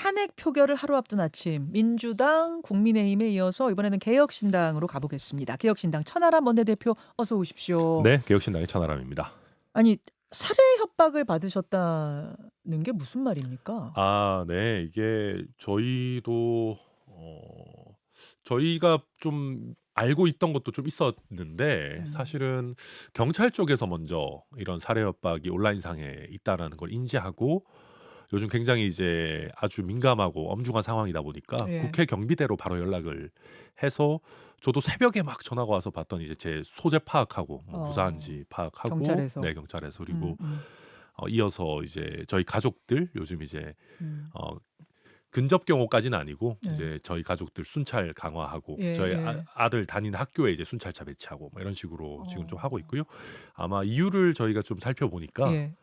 탄핵 표결을 하루 앞둔 아침 민주당, 국민의힘에 이어서 이번에는 개혁신당으로 가보겠습니다. 개혁신당 천하람 원내대표 어서 오십시오. 네, 개혁신당의 천하람입니다. 아니 살해 협박을 받으셨다는 게 무슨 말입니까? 네. 이게 저희도 저희가 좀 알고 있던 것도 좀 있었는데 음. 사실은 경찰 쪽에서 먼저 이런 살해 협박이 온라인상에 있다라는 걸 인지하고 요즘 굉장히 이제 아주 민감하고 엄중한 상황이다 보니까 예. 국회 경비대로 바로 연락을 해서 저도 새벽에 막 전화가 와서 봤더니 이제 제 소재 파악하고 뭐 무사한지 파악하고 경찰에서. 네, 경찰에서 그리고 음. 이어서 이제 저희 가족들 요즘 이제 음. 근접 경호까지는 아니고 네. 이제 저희 가족들 순찰 강화하고 예, 저희 예. 아들 다니는 학교에 이제 순찰차 배치하고 뭐 이런 식으로 지금 좀 하고 어. 있고요. 아마 이유를 저희가 좀 살펴보니까 예.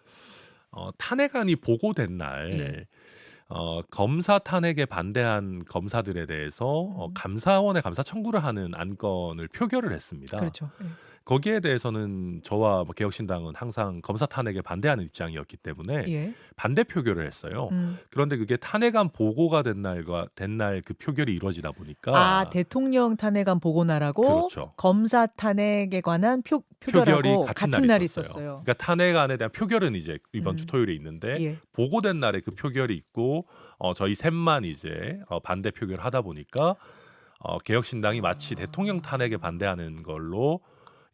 탄핵안이 보고된 예. 날 검사 탄핵에 반대한 검사들에 대해서 감사원에 감사 청구를 하는 안건을 표결을 했습니다. 그렇죠. 예. 거기에 대해서는 저와 뭐 개혁신당은 항상 검사 탄핵에 반대하는 입장이었기 때문에 예. 반대 표결을 했어요. 음. 그런데 그게 탄핵안 보고가 된 날 그 표결이 이루어지다 보니까 대통령 탄핵안 보고 나라고 그렇죠. 검사 탄핵에 관한 표결이 표결하고 같은 같은 날 날 있었어요. 있었어요. 그러니까 탄핵안에 대한 표결은 이제 이번 주 토요일에 있는데 예. 보고된 날에 그 표결이 있고 저희 셋만 이제 반대 표결하다 보니까 개혁신당이 마치 대통령 탄핵에 반대하는 걸로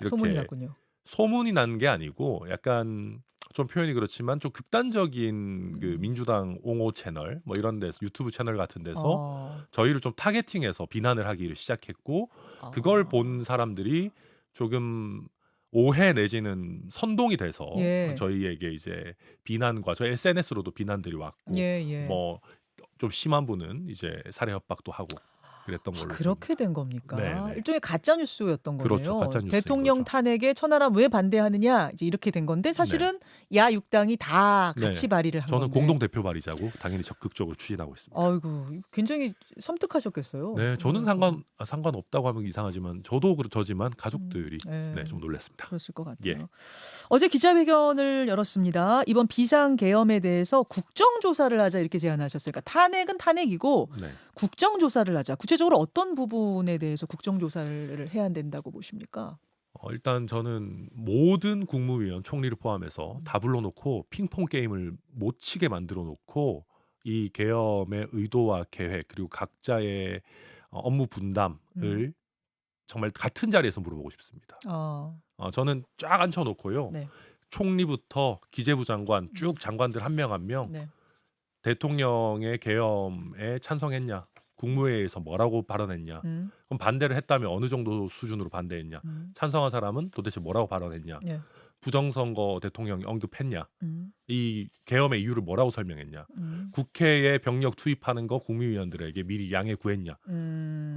소문이 이렇게 났군요. 소문이 난 게 아니고 약간 좀 표현이 그렇지만 좀 극단적인 그 민주당 옹호 채널 뭐 이런 데서 유튜브 채널 같은 데서 어. 저희를 좀 타겟팅해서 비난을 하기를 시작했고 그걸 본 사람들이 조금 오해 내지는 선동이 돼서 예. 저희에게 이제 비난과 저희 SNS로도 비난들이 왔고 예. 뭐 좀 심한 분은 이제 살해 협박도 하고 그랬던 걸로 그렇게 봅니다. 된 겁니까? 네네. 일종의 가짜 뉴스였던 그렇죠. 거네요. 가짜 뉴스인 대통령 거죠. 탄핵에 천하람 왜 반대하느냐 이제 이렇게 된 건데 사실은 야6당이 다 같이 네. 발의를 한 저는 건데. 공동 대표 발의자고 당연히 적극적으로 추진하고 있습니다. 아이고 굉장히 섬뜩하셨겠어요. 네, 저는 상관없다고 하면 이상하지만 저도 저지만 가족들이 예. 네, 좀 놀랐습니다. 그랬을 것 예. 같아요. 어제 기자회견을 열었습니다. 이번 비상계엄에 대해서 국정조사를 하자 이렇게 제안하셨어요. 그러니까 탄핵은 탄핵이고 네. 국정조사를 하자. 구체적으로 어떤 부분에 대해서 국정조사를 해야 된다고 보십니까? 일단 저는 모든 국무위원 총리를 포함해서 다 불러놓고 핑퐁 게임을 못 치게 만들어 놓고 이 계엄의 의도와 계획 그리고 각자의 업무 분담을 정말 같은 자리에서 물어보고 싶습니다. 저는 쫙 앉혀놓고요. 네. 총리부터 기재부 장관 쭉 장관들 한 명 한 명 네. 대통령의 계엄에 찬성했냐? 국무회의에서 뭐라고 발언했냐? 그럼 반대를 했다면 어느 정도 수준으로 반대했냐? 찬성한 사람은 도대체 뭐라고 발언했냐? 네. 부정선거 대통령이 언급했냐? 이 계엄의 이유를 뭐라고 설명했냐? 음. 국회에 병력 투입하는 거 국무위원들에게 미리 양해 구했냐? 음.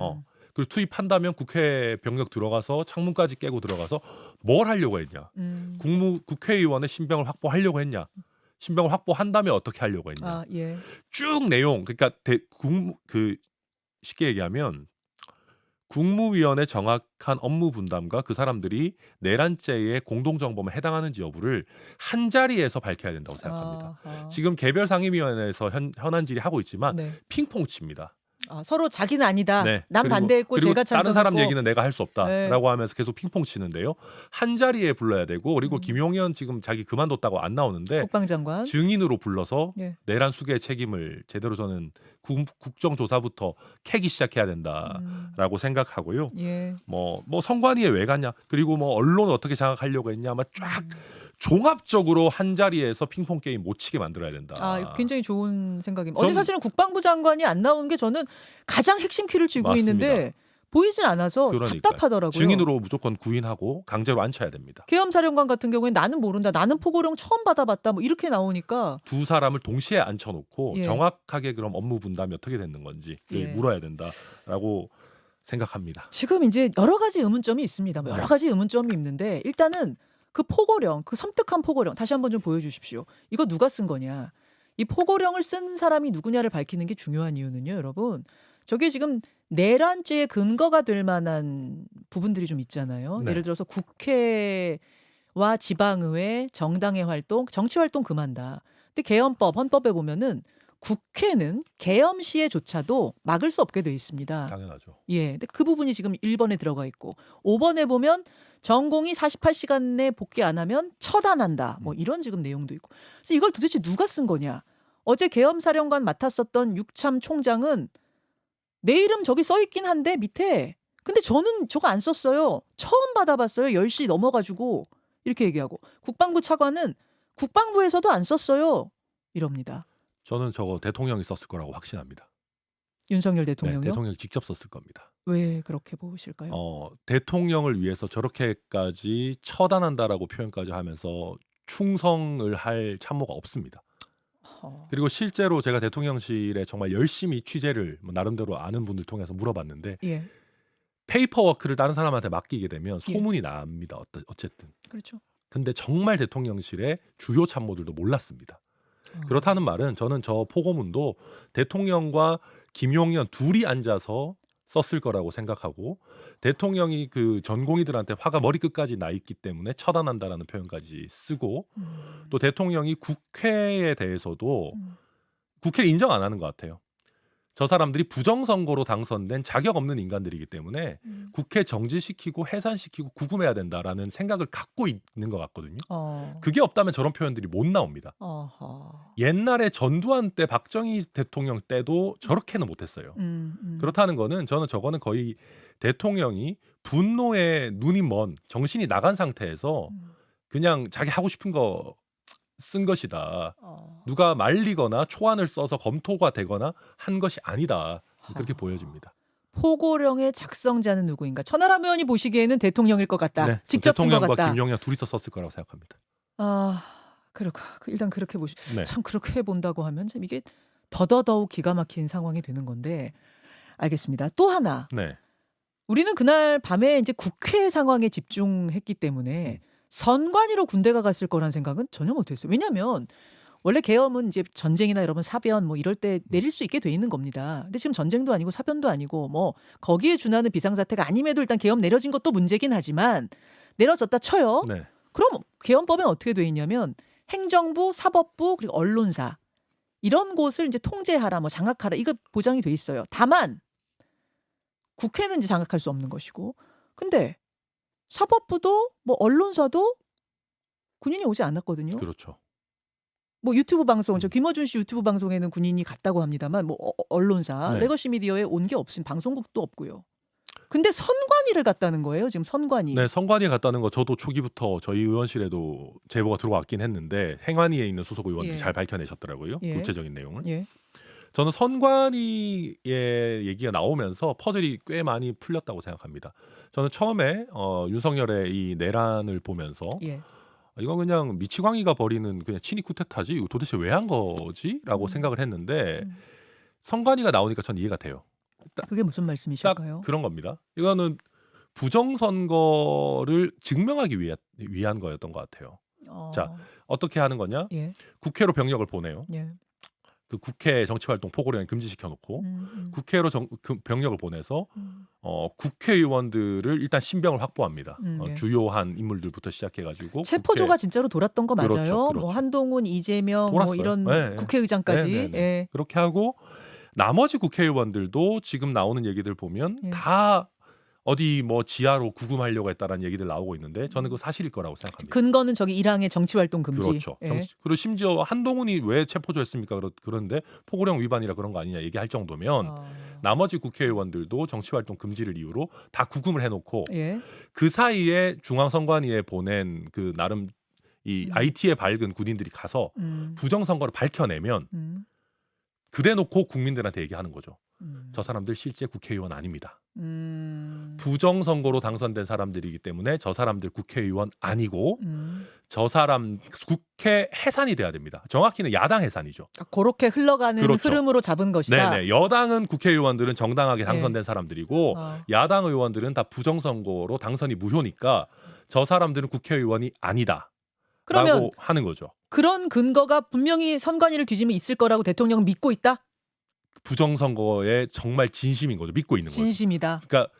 그리고 투입한다면 국회 병력 들어가서 창문까지 깨고 들어가서 뭘 하려고 했냐? 국회의원의 신병을 확보하려고 했냐? 신병을 확보한다면 어떻게 하려고 했냐? 예. 쭉 내용 그러니까 쉽게 얘기하면 국무위원의 정확한 업무 분담과 그 사람들이 내란죄의 공동정범에 해당하는지 여부를 한 자리에서 밝혀야 된다고 생각합니다. 지금 개별 상임위원회에서 현안 질의하고 있지만 네. 핑퐁 칩니다. 서로 자기는 아니다. 네. 난 반대했고 그리고 제가 찬성했고. 다른 사람 얘기는 내가 할 수 네. 없다라고 하면서 계속 핑퐁 치는데요. 한 자리에 불러야 되고 그리고 김용현 지금 자기 그만뒀다고 안 나오는데 국방장관 증인으로 불러서 예. 내란 수괴의 책임을 제대로 저는 국정조사부터 캐기 시작해야 된다라고 생각하고요. 예. 뭐 선관위에 왜 갔냐? 그리고 뭐 언론을 어떻게 장악하려고 했냐? 막 쫙 종합적으로 한 자리에서 핑퐁 게임 못 치게 만들어야 된다. 굉장히 좋은 생각입니다. 어제 사실은 국방부 장관이 안 나온 게 저는 가장 핵심 키를 쥐고 맞습니다. 있는데 보이질 않아서 그러니까요. 답답하더라고요. 증인으로 무조건 구인하고 강제로 앉혀야 됩니다. 계엄사령관 같은 경우에는 나는 모른다. 나는 포고령 처음 받아봤다. 뭐 이렇게 나오니까 두 사람을 동시에 앉혀놓고 예. 정확하게 그럼 업무 분담이 어떻게 되는 건지 예. 물어야 된다라고 생각합니다. 지금 이제 여러 가지 의문점이 있습니다. 뭐 여러 가지 의문점이 있는데 일단은 그 포고령, 그 섬뜩한 포고령 다시 한번 좀 보여주십시오. 이거 누가 쓴 거냐? 이 포고령을 쓴 사람이 누구냐를 밝히는 게 중요한 이유는요, 여러분. 저게 지금 내란죄의 근거가 될 만한 부분들이 좀 있잖아요. 네. 예를 들어서 국회와 지방의회, 정당의 활동, 정치 활동 금한다. 근데 개헌법, 헌법에 보면은 국회는 계엄 시에조차도 막을 수 없게 돼 있습니다. 당연하죠. 예. 근데 그 부분이 지금 1번에 들어가 있고 5번에 보면 전공이 48시간 내 복귀 안 하면 처단한다. 뭐 이런 지금 내용도 있고. 그래서 이걸 도대체 누가 쓴 거냐? 어제 계엄 사령관 맡았었던 육참 총장은 내 이름 저기 써 있긴 한데 밑에 근데 저는 저거 안 썼어요. 처음 받아봤어요. 10시 넘어가지고 이렇게 얘기하고 국방부 차관은 국방부에서도 안 썼어요. 이럽니다. 저는 저거 대통령이 썼을 거라고 확신합니다. 윤석열 네, 대통령요? 대통령이 직접 썼을 겁니다. 왜 그렇게 보실까요? 대통령을 위해서 저렇게까지 처단한다라고 표현까지 하면서 충성을 할 참모가 없습니다. 어, 그리고 실제로 제가 대통령실에 정말 열심히 취재를 뭐 나름대로 아는 분들 통해서 물어봤는데 예, 페이퍼워크를 다른 사람한테 맡기게 되면 예. 소문이 납니다. 어쨌든. 그렇죠. 근데 정말 대통령실의 주요 참모들도 몰랐습니다. 어. 그렇다는 말은 저는 저 포고문도 대통령과 김용현 둘이 앉아서 썼을 거라고 생각하고 대통령이 그 전공의들한테 화가 머리끝까지 나 있기 때문에 처단한다라는 표현까지 쓰고 또 대통령이 국회에 대해서도 국회를 인정 안 하는 것 같아요. 저 사람들이 부정선거로 당선된 자격 없는 인간들이기 때문에 국회 정지시키고 해산시키고 구금해야 된다라는 생각을 갖고 있는 것 같거든요. 그게 없다면 저런 표현들이 못 나옵니다. 어허. 옛날에 전두환 때 박정희 대통령 때도 저렇게는 못했어요. 그렇다는 거는 저는 저거는 거의 대통령이 분노에 눈이 먼 정신이 나간 상태에서 그냥 자기 하고 싶은 거 쓴 것이다. 누가 말리거나 초안을 써서 검토가 되거나 한 것이 아니다. 그렇게 보여집니다. 포고령의 작성자는 누구인가? 천하람 의원이 보시기에는 대통령일 것 같다. 네, 직접 쓴 것 대통령과 같다. 김용현 둘이서 썼을 거라고 생각합니다. 아, 일단 그렇게 보시. 네. 참 그렇게 본다고 하면 참 이게 더더욱 기가 막힌 상황이 되는 건데 알겠습니다. 또 하나 네. 우리는 그날 밤에 이제 국회 상황에 집중했기 때문에 선관위로 군대가 갔을 거란 생각은 전혀 못했어요. 왜냐하면 원래 계엄은 이제 전쟁이나 여러분 사변 뭐 이럴 때 내릴 수 있게 돼 있는 겁니다. 근데 지금 전쟁도 아니고 사변도 아니고 뭐 거기에 준하는 비상사태가 아님에도 일단 계엄 내려진 것도 문제긴 하지만 내려졌다 쳐요. 네. 그럼 계엄법엔 어떻게 돼 있냐면 행정부, 사법부 그리고 언론사 이런 곳을 이제 통제하라, 뭐 장악하라 이거 보장이 돼 있어요. 다만 국회는 이제 장악할 수 없는 것이고, 근데 사법부도 뭐 언론사도 군인이 오지 않았거든요. 그렇죠. 뭐 유튜브 방송, 저 김어준 씨 유튜브 방송에는 군인이 갔다고 합니다만 뭐 언론사, 네. 레거시 미디어에 온 게 없음, 방송국도 없고요. 근데 선관위를 갔다는 거예요, 지금 선관위. 네, 선관위에 갔다는 거 저도 초기부터 저희 의원실에도 제보가 들어왔긴 했는데 행안위에 있는 소속 의원들이 예. 잘 밝혀내셨더라고요. 예. 구체적인 내용을. 예. 저는 선관위의 얘기가 나오면서 퍼즐이 꽤 많이 풀렸다고 생각합니다. 저는 처음에 윤석열의 이 내란을 보면서 예. 이건 그냥 미치광이가 벌이는 그냥 친위 쿠데타지 이거 도대체 왜 한 거지?라고 생각을 했는데 선관위가 나오니까 전 이해가 돼요. 그게 무슨 딱 말씀이실까요? 그런 겁니다. 이거는 부정선거를 증명하기 위한 거였던 것 같아요. 자, 어떻게 하는 거냐? 예. 국회로 병력을 보내요. 예. 그 국회 정치활동 포고령에 금지시켜 놓고 국회로 그 병력을 보내서 국회의원들을 일단 신병을 확보합니다. 예. 주요한 인물들부터 시작해가지고 체포조가 진짜로 돌았던 거 맞아요? 그렇죠, 그렇죠. 뭐 한동훈, 이재명, 뭐 돌았어요. 이런 네, 네. 국회의장까지. 네, 네, 네. 예. 그렇게 하고 나머지 국회의원들도 지금 나오는 얘기들 보면 예. 다 어디 뭐 지하로 구금하려고 했다라는 얘기들 나오고 있는데 저는 그거 사실일 거라고 생각합니다. 근거는 저기 1항의 정치활동 금지. 그렇죠. 예. 그리고 심지어 한동훈이 왜 체포조했습니까? 그런데 포고령 위반이라 그런 거 아니냐 얘기할 정도면 나머지 국회의원들도 정치활동 금지를 이유로 다 구금을 해놓고 예. 그 사이에 중앙선관위에 보낸 그 나름 이 IT에 밝은 군인들이 가서 부정선거를 밝혀내면 그래놓고 국민들한테 얘기하는 거죠. 저 사람들 실제 국회의원 아닙니다. 부정선거로 당선된 사람들이기 때문에 저 사람들 국회의원 아니고 저 사람 국회 해산이 돼야 됩니다. 정확히는 야당 해산이죠. 그렇게 흘러가는 그렇죠. 흐름으로 잡은 것이다. 네네. 여당은 국회의원들은 정당하게 당선된 사람들이고 야당 의원들은 다 부정선거로 당선이 무효니까 저 사람들은 국회의원이 아니다. 그러면 라고 하는 거죠. 그런 근거가 분명히 선관위를 뒤지면 있을 거라고 대통령은 믿고 있다? 부정선거에 정말 진심인 거죠. 믿고 있는 거죠. 진심이다. 그러니까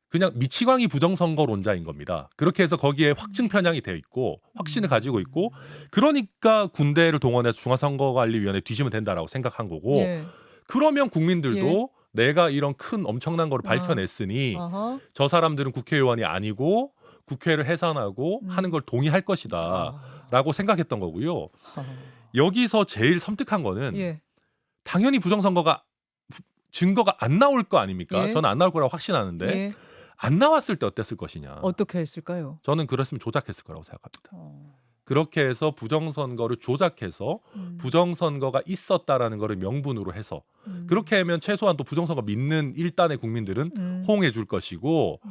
그냥 미치광이 부정선거론자인 겁니다. 그렇게 해서 거기에 확증 편향이 되어 있고 확신을 가지고 있고 그러니까 군대를 동원해서 중앙선거관리위원회 뒤지면 된다라고 생각한 거고 예. 그러면 예. 국민들도 내가 이런 큰 엄청난 거를 아. 밝혀냈으니 아하. 저 사람들은 국회의원이 아니고 국회를 해산하고 하는 걸 동의할 것이다 아. 라고 생각했던 거고요. 아. 여기서 제일 섬뜩한 거는 예. 당연히 부정선거가 증거가 안 나올 거 아닙니까? 예. 저는 안 나올 거라고 확신하는데 예. 안 나왔을 때 어땠을 것이냐. 어떻게 했을까요? 저는 그랬으면 조작했을 거라고 생각합니다. 어. 그렇게 해서 부정선거를 조작해서 부정선거가 있었다라는 거를 명분으로 해서 그렇게 하면 최소한 또 부정선거 믿는 일단의 국민들은 호응해 줄 것이고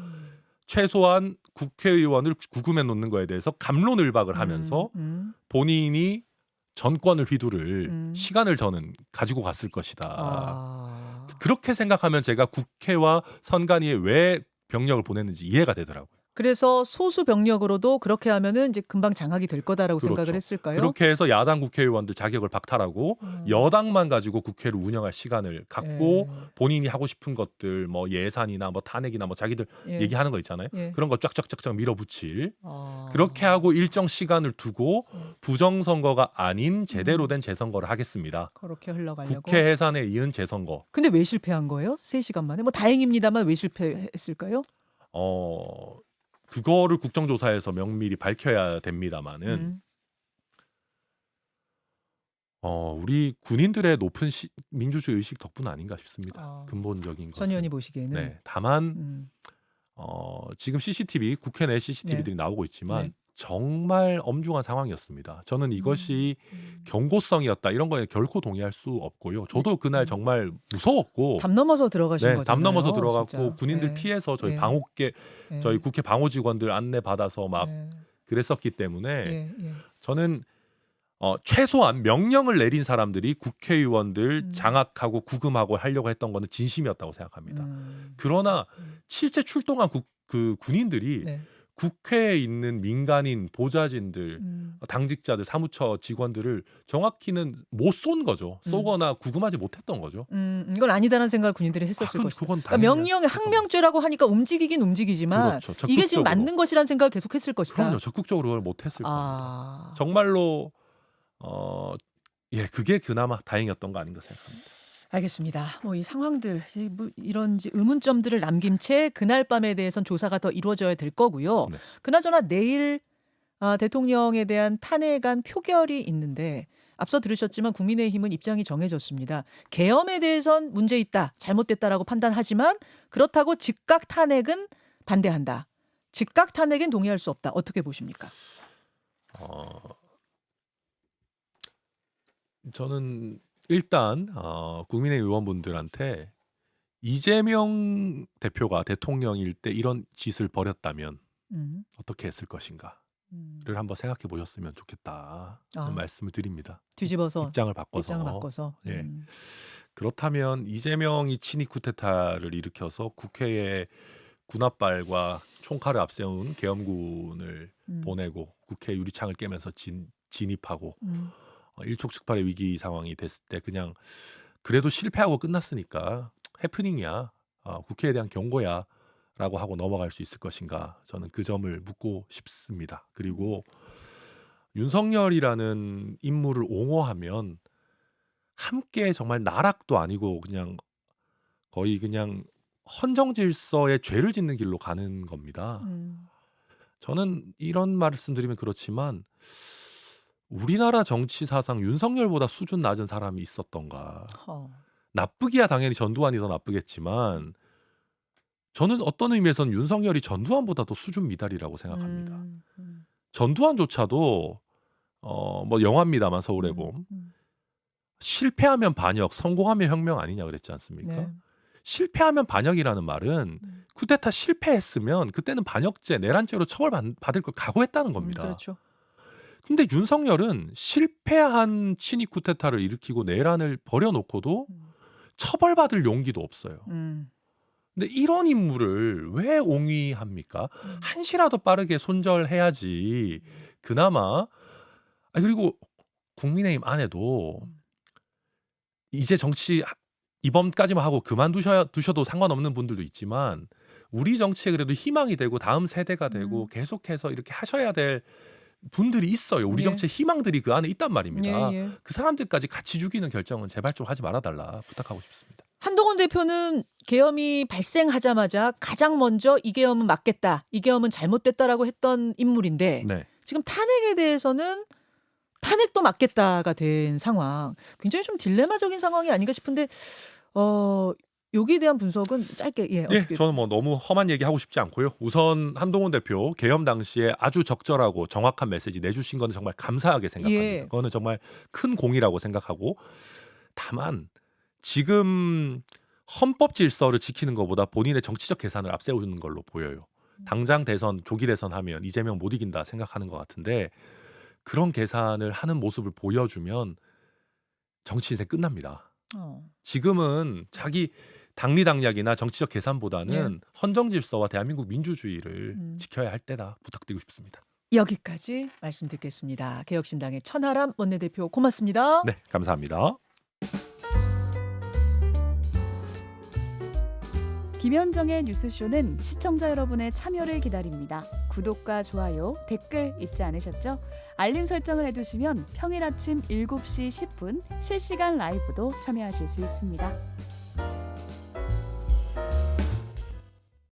최소한 국회의원을 구금해 놓는 거에 대해서 갑론을박을 하면서 본인이 전권을 휘두를 시간을 저는 가지고 갔을 것이다. 아. 그렇게 생각하면 제가 국회와 선관위에 왜 병력을 보냈는지 이해가 되더라고요. 그래서 소수 병력으로도 그렇게 하면은 이제 금방 장악이 될 거다라고 그렇죠. 생각을 했을까요? 그렇게 해서 야당 국회의원들 자격을 박탈하고 여당만 가지고 국회를 운영할 시간을 갖고 예. 본인이 하고 싶은 것들 뭐 예산이나 뭐 탄핵이나 뭐 자기들 예. 얘기하는 거 있잖아요. 예. 그런 거 쫙쫙쫙쫙 밀어붙일. 아. 그렇게 하고 일정 시간을 두고 부정선거가 아닌 제대로 된 재선거를 하겠습니다. 그렇게 흘러가려고. 국회 해산에 이은 재선거. 근데 왜 실패한 거예요? 3시간 만에? 뭐 다행입니다만 왜 실패했을까요? 그거를 국정조사에서 명밀히 밝혀야 됩니다마는 우리 군인들의 높은 민주주의 의식 덕분 아닌가 싶습니다. 아. 근본적인 전 의원이 것은. 보시기에는. 네, 다만 지금 CCTV 국회 내 CCTV들이 나오고 있지만 네. 정말 엄중한 상황이었습니다. 저는 이것이 경고성이었다 이런 거에 결코 동의할 수 없고요. 저도 그날 정말 무서웠고 담 넘어서 들어가신 네, 거잖아요. 담 넘어서 들어갔고 진짜. 군인들 네. 피해서 저희 네. 방호계 네. 저희 국회 방호 직원들 안내 받아서 막 네. 그랬었기 때문에 예. 예. 저는 최소한 명령을 내린 사람들이 국회의원들 장악하고 구금하고 하려고 했던 거는 진심이었다고 생각합니다. 그러나 실제 출동한 그 군인들이 네. 국회에 있는 민간인, 보좌진들, 당직자들, 사무처 직원들을 정확히는 못 쏜 거죠. 쏘거나 구금하지 못했던 거죠. 이건 아니다라는 생각을 군인들이 했었을 것이다. 그건 그러니까 명령이 항명죄라고 하니까 움직이긴 움직이지만 그렇죠. 이게 지금 적극적으로. 맞는 것이라는 생각을 계속했을 것이다. 그럼요. 적극적으로 그걸 못했을 겁니다. 아. 정말로 그게 그나마 다행이었던 거 아닌가 생각합니다. 알겠습니다. 뭐 이 상황들, 뭐 이런 의문점들을 남긴 채 그날 밤에 대해선 조사가 더 이루어져야 될 거고요. 네. 그나저나 내일 대통령에 대한 탄핵안 표결이 있는데 앞서 들으셨지만 국민의힘은 입장이 정해졌습니다. 계엄에 대해선 문제 있다, 잘못됐다라고 판단하지만 그렇다고 즉각 탄핵은 반대한다. 즉각 탄핵엔 동의할 수 없다. 어떻게 보십니까? 저는 일단 국민의 의원분들한테 이재명 대표가 대통령일 때 이런 짓을 벌였다면 어떻게 했을 것인가를 한번 생각해 보셨으면 좋겠다는 말씀을 드립니다. 뒤집어서 입장을 바꿔서. 예. 그렇다면 이재명이 친위 쿠데타를 일으켜서 국회에 군합발과 총칼을 앞세운 계엄군을 보내고 국회 유리창을 깨면서 진입하고 일촉즉발의 위기 상황이 됐을 때 그냥 그래도 실패하고 끝났으니까 해프닝이야. 국회에 대한 경고야. 라고 하고 넘어갈 수 있을 것인가. 저는 그 점을 묻고 싶습니다. 그리고 윤석열이라는 인물을 옹호하면 함께 정말 나락도 아니고 그냥 거의 그냥 헌정질서에 죄를 짓는 길로 가는 겁니다. 저는 이런 말씀드리면 그렇지만 우리나라 정치사상 윤석열보다 수준 낮은 사람이 있었던가. 나쁘기야 당연히 전두환이 더 나쁘겠지만 저는 어떤 의미에서는 윤석열이 전두환보다 더 수준 미달이라고 생각합니다. 전두환조차도 뭐 영화입니다만 서울의 봄 실패하면 반역, 성공하면 혁명 아니냐 그랬지 않습니까? 네. 실패하면 반역이라는 말은 쿠데타 실패했으면 그때는 반역죄, 내란죄로 처벌받을 걸 각오했다는 겁니다. 그렇죠. 근데 윤석열은 실패한 친위 쿠데타를 일으키고 내란을 버려놓고도 처벌받을 용기도 없어요. 근데 이런 인물을 왜 옹위합니까? 한시라도 빠르게 손절해야지 그나마. 그리고 국민의힘 안에도 이제 정치 이번까지만 하고 그만두셔도 상관없는 분들도 있지만 우리 정치에 그래도 희망이 되고 다음 세대가 되고 계속해서 이렇게 하셔야 될 분들이 있어요. 우리 예. 정치의 희망들이 그 안에 있단 말입니다. 예. 그 사람들까지 같이 죽이는 결정은 제발 좀 하지 말아달라 부탁하고 싶습니다. 한동훈 대표는 계엄이 발생하자마자 가장 먼저 이 계엄은 맞겠다, 이 계엄은 잘못됐다라고 했던 인물인데 네. 지금 탄핵에 대해서는 탄핵도 맞겠다가 된 상황. 굉장히 좀 딜레마적인 상황이 아닌가 싶은데 여기에 대한 분석은 짧게 예, 어떻게 저는 뭐 너무 험한 얘기 하고 싶지 않고요. 우선 한동훈 대표 계엄 당시에 아주 적절하고 정확한 메시지 내주신 건 정말 감사하게 생각합니다. 예. 그거는 정말 큰 공이라고 생각하고 다만 지금 헌법 질서를 지키는 것보다 본인의 정치적 계산을 앞세우는 걸로 보여요. 당장 대선, 조기 대선 하면 이재명 못 이긴다 생각하는 것 같은데 그런 계산을 하는 모습을 보여주면 정치 인생 끝납니다. 지금은 자기 당리당략이나 정치적 계산보다는 헌정 질서와 대한민국 민주주의를 지켜야 할 때다 부탁드리고 싶습니다. 여기까지 말씀 듣겠습니다. 개혁신당의 천하람 원내대표 고맙습니다. 네, 감사합니다. 김현정의 뉴스쇼는 시청자 여러분의 참여를 기다립니다. 구독과 좋아요, 댓글 잊지 않으셨죠? 알림 설정을 해두시면 평일 아침 7시 10분 실시간 라이브도 참여하실 수 있습니다.